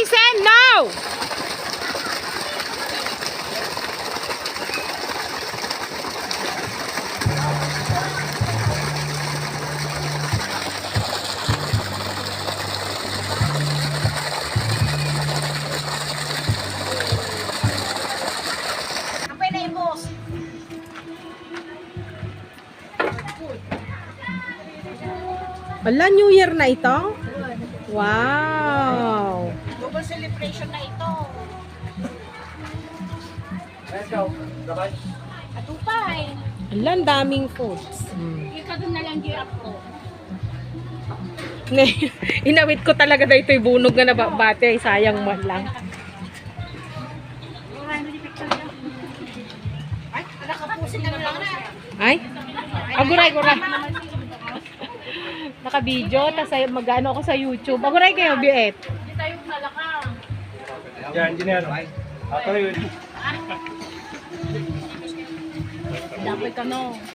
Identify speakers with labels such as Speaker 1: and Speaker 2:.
Speaker 1: Vincent, no! Wala, New Year na ito? Wow!
Speaker 2: Double celebration na ito.
Speaker 3: Let's go. Sabay.
Speaker 2: Atupay.
Speaker 1: Wala, ang daming foods.
Speaker 2: Ika doon na lang girap ko.
Speaker 1: Inawit ko talaga na ito'y bunog na nababate. Sayang mo lang.
Speaker 2: Ay, nakapusin na lang na.
Speaker 1: Ay? Aguray. Naka-video, tas mag-ano ako sa YouTube. Aguray kayo, Biet.
Speaker 2: Hindi tayo malakang.
Speaker 3: Yan, engineer. Ako yun.
Speaker 2: Dapat ka no.